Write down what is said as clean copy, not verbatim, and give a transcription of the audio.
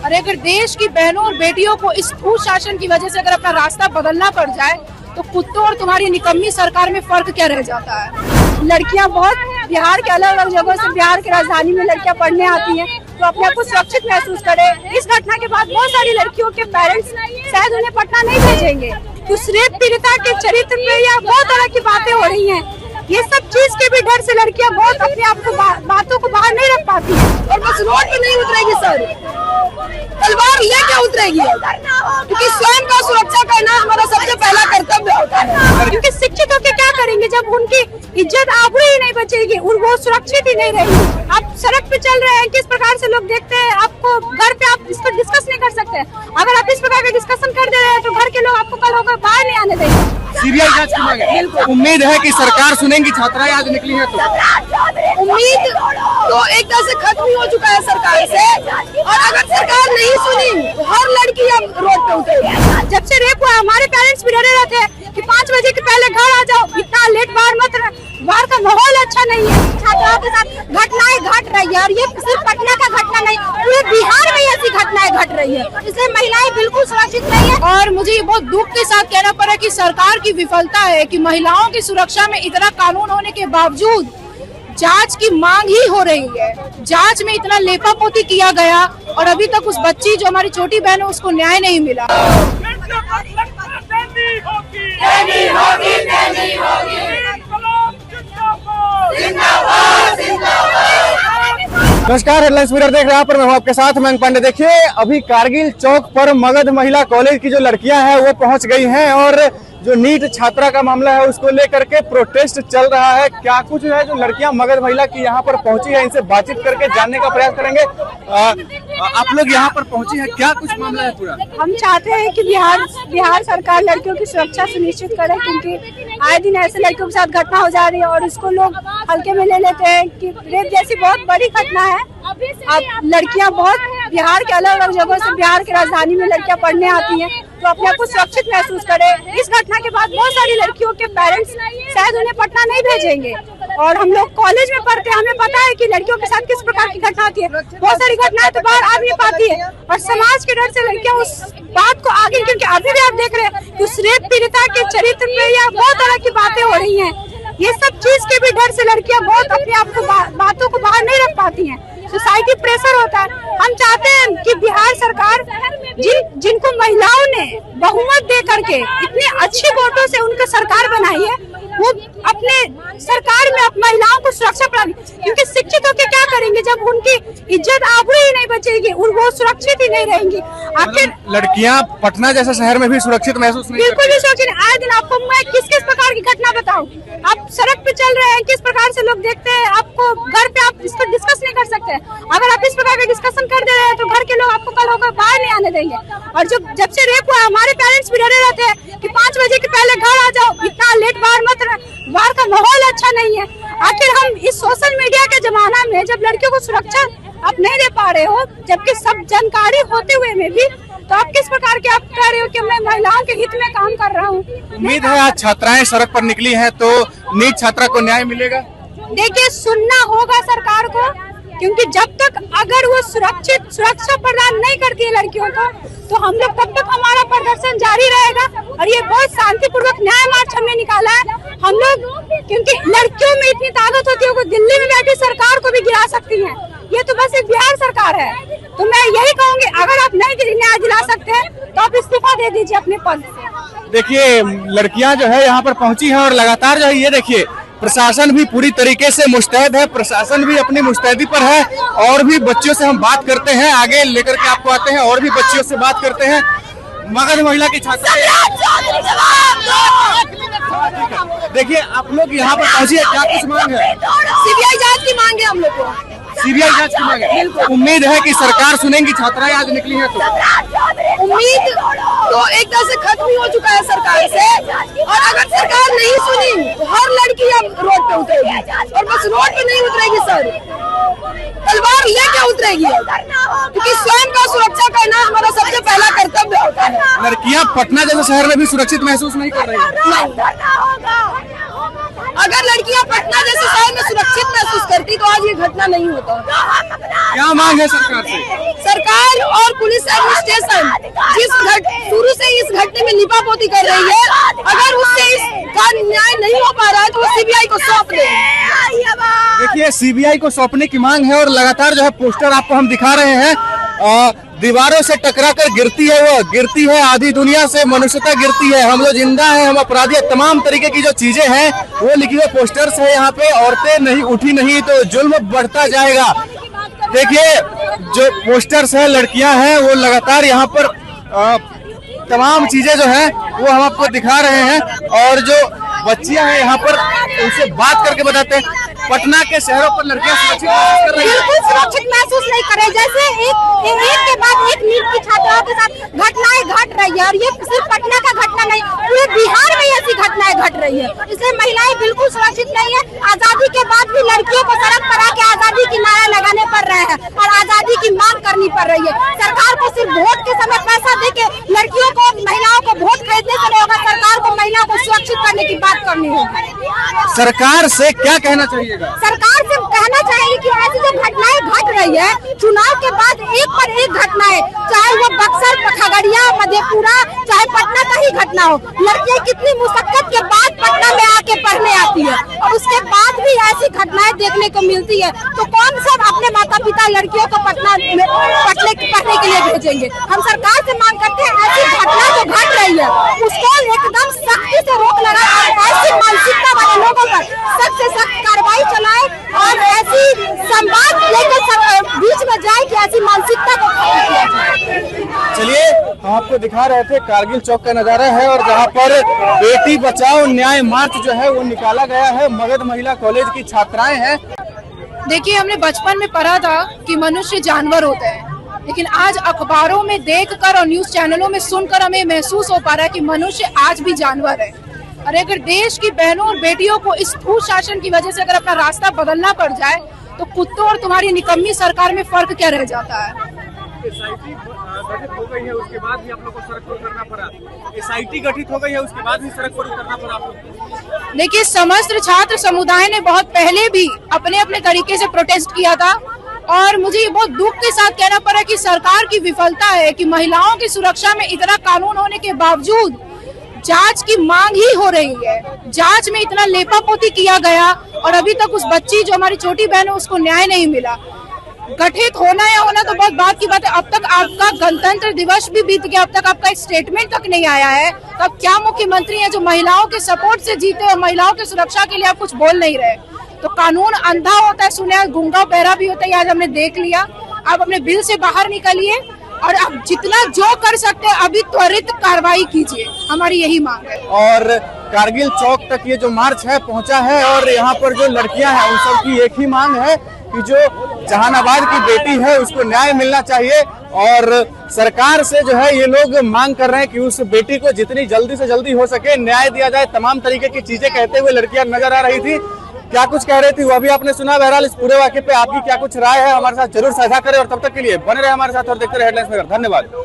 और अगर देश की बहनों और बेटियों को इस कुशासन की वजह से अगर अपना रास्ता बदलना पड़ जाए तो कुत्तों और तुम्हारी निकम्मी सरकार में फर्क क्या रह जाता है। लड़कियां बहुत बिहार के अलग अलग जगहों से बिहार की राजधानी में लड़कियां पढ़ने आती हैं तो अपने आप को सुरक्षित महसूस करें। इस घटना के बाद बहुत सारी लड़कियों के पेरेंट्स शायद उन्हें पटना नहीं भेजेंगे। उस रेप पीड़िता के चरित्र में या बहुत तरह की बातें हो रही हैं। ये सब चीज के भी डर से लड़कियां बहुत अपने आप को बातों को बाहर नहीं रख पाती हैं और बस रोड पे नहीं उतरेगी सर, तलवार लेके उतरेगी, क्योंकि स्वयं का सुरक्षा करना हमारा सबसे पहला कर्तव्य होता है। क्योंकि शिक्षित होकर क्या करेंगे जब उनकी इज्जत आबरू ही नहीं बचेगी, वो सुरक्षित ही नहीं रहेगी। आप सड़क पे चल रहे हैं, किस प्रकार से लोग देखते हैं आपको, घर पे आप इसको डिस्कस नहीं कर सकते। अगर आप इस प्रकार का डिस्कशन कर दे रहे हैं तो घर के लोग आपको कल होकर बाहर नहीं आने देंगे। सीबीआई जांच की मांग है। उम्मीद है कि सरकार सुनेगी, छात्राएं आज निकली है तो उम्मीद तो एक तरह से खत्म ही हो चुका है सरकार से, और अगर सरकार नहीं सुनी तो हर लड़की अब रोड पे उतरेगी। जब से रेप हुआ हमारे पेरेंट्स भी डरे रहते हैं कि 5 बजे के पहले घर आ जाओ, इतना लेट बाहर का माहौल अच्छा नहीं है। छात्राओं के साथ घटनाएं घट रही है और ये सिर्फ पटना का घटना नहीं, पूरे बिहार में ऐसी घटनाएं घट रही है, इसलिए महिलाएं बिल्कुल सुरक्षित नहीं है। और मुझे ये बहुत दुख के साथ कहना पड़ा कि सरकार की विफलता है कि महिलाओं की सुरक्षा में इतना कानून होने के बावजूद जांच की मांग ही हो रही है। जांच में इतना लेपापोती किया गया और अभी तक उस बच्ची जो हमारी छोटी बहन है उसको न्याय नहीं मिला। नमस्कार, हेडलाइंस मिरर देख रहे हैं पर मैं हूं आपके साथ मयंक पांडे। देखिए, अभी कारगिल चौक पर मगध महिला कॉलेज की जो लड़कियां हैं वो पहुंच गई हैं और जो नीट छात्रा का मामला है उसको लेकर के प्रोटेस्ट चल रहा है। क्या कुछ है जो लड़कियां मगध महिला की यहाँ पर पहुंची है, इनसे बातचीत करके जानने का प्रयास करेंगे। आप लोग यहाँ पर पहुंची है, क्या कुछ मामला है पूरा? हम चाहते हैं कि बिहार सरकार लड़कियों की सुरक्षा सुनिश्चित करे, क्योंकि आए दिन ऐसे लड़कियों के साथ घटना हो जा रही है और इसको लोग हल्के में ले लेते हैं कि रेप जैसी बहुत बड़ी घटना है। अब लड़कियां बहुत बिहार के अलग अलग जगहों से बिहार की राजधानी में लड़कियां पढ़ने आती हैं तो अपने आप को सुरक्षित महसूस करें। इस घटना के बाद बहुत सारी लड़कियों के पेरेंट्स शायद उन्हें पटना नहीं भेजेंगे और हम लोग कॉलेज में पढ़ते हैं, हमें पता है कि लड़कियों के साथ किस प्रकार की घटना होती है। बहुत सारी घटनाएं तो बाहर आ नहीं पाती है और समाज के डर से लड़कियां उस बात को आगे, क्योंकि अभी भी आप देख रहे हैं कि उस रेप पीड़िता के चरित्र में या बहुत तरह की बातें हो रही है। ये सब चीज के भी डर से लड़कियां बहुत अपने आप को बातों को बाहर नहीं रख पाती हैं। सोसाइटी प्रेशर होता है। हम चाहते हैं कि बिहार सरकार जिनको महिलाओं ने बहुमत दे करके इतनी अच्छी वोटों से उनका सरकार बनाई है, वो अपने सरकार में अपनी महिलाओं को सुरक्षा प्रदान, क्योंकि शिक्षित होकर क्या करेंगे जब उनकी इज्जत आबरू ही नहीं बचेगी, वो सुरक्षित ही नहीं रहेंगी। आखिर लड़कियां पटना जैसे शहर में भी सुरक्षित महसूस नहीं बिल्कुल भी सुरक्षित। आए दिन आपको मैं किस किस प्रकार की घटना बताऊं, आप सड़क पे चल रहे हैं, किस प्रकार से लोग देखते हैं आपको, घर पे आप इसको डिस्कस नहीं कर सकते। अगर आप इस प्रकार का डिस्कशन कर दे रहे हैं तो घर के लोग आपको कल होकर बाहर नहीं आने देंगे। और जब से रेप हुआ हमारे पेरेंट्स भी डरे रहते हैं कि 5 बजे के पहले घर आ जाओ, इतना लेट बाहर का माहौल अच्छा नहीं है। आखिर हम इस सोशल मीडिया के जमाना में जब लड़कियों को सुरक्षा आप नहीं दे पा रहे हो, जबकि सब जानकारी होते हुए में भी, तो आप किस प्रकार के आप कह रहे हो कि मैं महिलाओं के हित में काम कर रहा हूँ। उम्मीद है आज छात्राएं सड़क पर निकली हैं तो नीट छात्रा को न्याय मिलेगा। देखिए, सुनना होगा सरकार को, क्योंकि जब तक अगर वो सुरक्षा प्रदान नहीं करती है लड़कियों को तो हम लोग तब तक हमारा प्रदर्शन जारी रहेगा। और ये बहुत शांतिपूर्वक न्याय मार्च हमने निकाला है हम लोग, क्योंकि लड़कियों में इतनी ताकत होती है वो दिल्ली में बैठी सरकार को भी गिरा सकती है। ये तो बस एक बिहार सरकार है। तो मैं यही कहूँगी, अगर आप नहीं न्याय दिला सकते हैं तो आप इस्तीफा दे दीजिए अपने पद से। देखिए, लड़कियां जो है यहाँ पर पहुंची हैं और लगातार जो है ये देखिए प्रशासन भी पूरी तरीके से मुस्तैद है, प्रशासन भी अपनी मुस्तैदी पर है। और भी बच्चियों से हम बात करते हैं, आगे लेकर के आपको आते हैं और भी बच्चियों से बात करते हैं। मगध महिला की छात्रा, देखिए आप लोग यहाँ पर पहुंची है, क्या कुछ मांग है? सीबीआई जांच की मांग है हम लोग को। सीबीआई जांच की मांग है। उम्मीद है कि सरकार सुनेगी, छात्राएं आज निकली हैं तो उम्मीद तो एक तरह से खत्म ही हो चुका है सरकार से, और अगर सरकार नहीं सुनी तो हर लड़की अब रोड पे उतरेगी और बस रोड पे नहीं उतरेगी सर, तलवार लेके उतरेगी, क्योंकि स्वयं का सुरक्षा करना हमारा सबसे पहला कर्तव्य होता है। लड़कियां पटना जैसे शहर में भी सुरक्षित महसूस नहीं कर रही है। अगर लड़कियां पटना जैसे शहर में सुरक्षित महसूस करती तो आज ये घटना नहीं होता। क्या मांग है सरकार से? सरकार और पुलिस शुरू से इस घटने में लिपापोती कर रही है, अगर उससे इसका न्याय नहीं हो पा रहा है तो वो सीबीआई को सौंप दे। देखिए सीबीआई को सौंपने की मांग है और लगातार जो है पोस्टर आपको हम दिखा रहे हैं, दीवारों से टकराकर गिरती है, वो गिरती है, आधी दुनिया से मनुष्यता गिरती है, हम लोग जिंदा हैं, हम अपराधी, तमाम तरीके की जो चीजें हैं वो लिखी हुई पोस्टर्स है यहाँ पे। औरतें नहीं उठी नहीं तो जुल्म बढ़ता जाएगा। देखिए जो पोस्टर्स है, लड़कियां हैं, वो लगातार यहाँ पर तमाम चीजें जो है वो हम आपको दिखा रहे हैं और जो बच्चियां हैं यहाँ पर उनसे बात करके बताते हैं पटना के शहरों पर लड़कियां बिल्कुल सुरक्षित महसूस नहीं कर रही। जैसे एक के बाद एक नीट की छात्राओं के साथ घटनाएं घट रही है और ये सिर्फ पटना का घटना नहीं, पूरे बिहार में ऐसी घटनाएं घट रही है। इसलिए महिलाएं बिल्कुल सुरक्षित नहीं है। आजादी के बाद भी लड़कियों को सड़क पर आके आजादी की नारा लगाने पड़ रहे हैं और आजादी की मांग करनी पड़ रही है। सरकार को सिर्फ वोट के समय पैसा दे के लड़कियों को, महिलाओं को वोट खरीदने से नहीं होगा। सरकार को महिलाओं को सुरक्षित करने की बात करनी होगी। सरकार से क्या कहना चाहिए? सरकार से कहना चाहिए कि ऐसी जो घटनाएं घट रही है, चुनाव के बाद एक पर एक घटनाएं, चाहे वो बक्सर, खगड़िया, मधेपुरा, चाहे पटना का ही घटना हो, लड़कियां कितनी मुशक्कत के बाद पटना में आके पढ़ने आती है और उसके बाद भी ऐसी घटनाएं देखने को मिलती है। तो कौन सा अपने माता पिता लड़कियों को पटना में पढ़ने के लिए भेजेंगे? हम सरकार से मांग करते हैं ऐसी घटना जो घट रही है उसको एकदम सख्ती से रोक लगाए और ऐसी मानसिकता वाले लोगों पर सख्त से सख्त कार्रवाई चलाए और ऐसी संवाद लेकर बीच में जाए कि ऐसी मानसिकता को खत्म किया जाए। चलिए हम आपको दिखा रहे थे कारगिल चौक का नजारा है और जहाँ पर बेटी बचाओ न्याय मार्च जो है वो निकाला गया है। मगध महिला कॉलेज की छात्राएं हैं। देखिए हमने बचपन में पढ़ा था कि मनुष्य जानवर होते हैं, लेकिन आज अखबारों में देखकर और न्यूज चैनलों में सुनकर हमें महसूस हो पा रहा है कि मनुष्य आज भी जानवर है। और अगर देश की बहनों और बेटियों को इस ठूस शासन की वजह से अगर अपना रास्ता बदलना पड़ जाए तो कुत्तों और तुम्हारी निकम्मी सरकार में फर्क क्या रह जाता है? एसआईटी गठित हो गई है उसके बाद भी आप लोग को सड़क पर उतरना पड़ा। एसआईटी गठित हो गई है उसके बाद भी सड़क पर उतरना पड़ा आप लोग। देखिए समस्त छात्र समुदाय ने बहुत पहले भी अपने अपने तरीके से प्रोटेस्ट किया था और मुझे ये बहुत दुख के साथ कहना पड़ा कि सरकार की विफलता है कि महिलाओं की सुरक्षा में इतना कानून होने के बावजूद जांच की मांग ही हो रही है। जांच में इतना लेपापोती किया गया और अभी तक उस बच्ची जो हमारी छोटी बहन है उसको न्याय नहीं मिला। गठित होना या होना तो बहुत बात की बात है। अब तक आपका गणतंत्र दिवस भी बीत गया, अब तक आपका एक स्टेटमेंट तक नहीं आया है। तो अब क्या मुख्यमंत्री है जो महिलाओं के सपोर्ट से जीते और महिलाओं की सुरक्षा के लिए आप कुछ बोल नहीं रहे? तो कानून अंधा होता है, सुने गूंगा बहरा भी होता है, आज हमने देख लिया। आप अपने बिल से बाहर निकलिए और अब जितना जो कर सकते हैं अभी त्वरित कार्रवाई कीजिए, हमारी यही मांग है। और कारगिल चौक तक ये जो मार्च है पहुंचा है और यहाँ पर जो लड़कियां हैं उन सब की एक ही मांग है कि जो जहानाबाद की बेटी है उसको न्याय मिलना चाहिए। और सरकार से जो है ये लोग मांग कर रहे हैं कि उस बेटी को जितनी जल्दी से जल्दी हो सके न्याय दिया जाए। तमाम तरीके की चीजें कहते हुए लड़कियां नजर आ रही थी। क्या कुछ कह रही थी वो अभी आपने सुना। बहरहाल इस पूरे वाक़े पे आपकी क्या कुछ राय है हमारे साथ जरूर साझा करें और तब तक के लिए बने रहे हमारे साथ और देखते रहे हेडलाइंस नगर। धन्यवाद।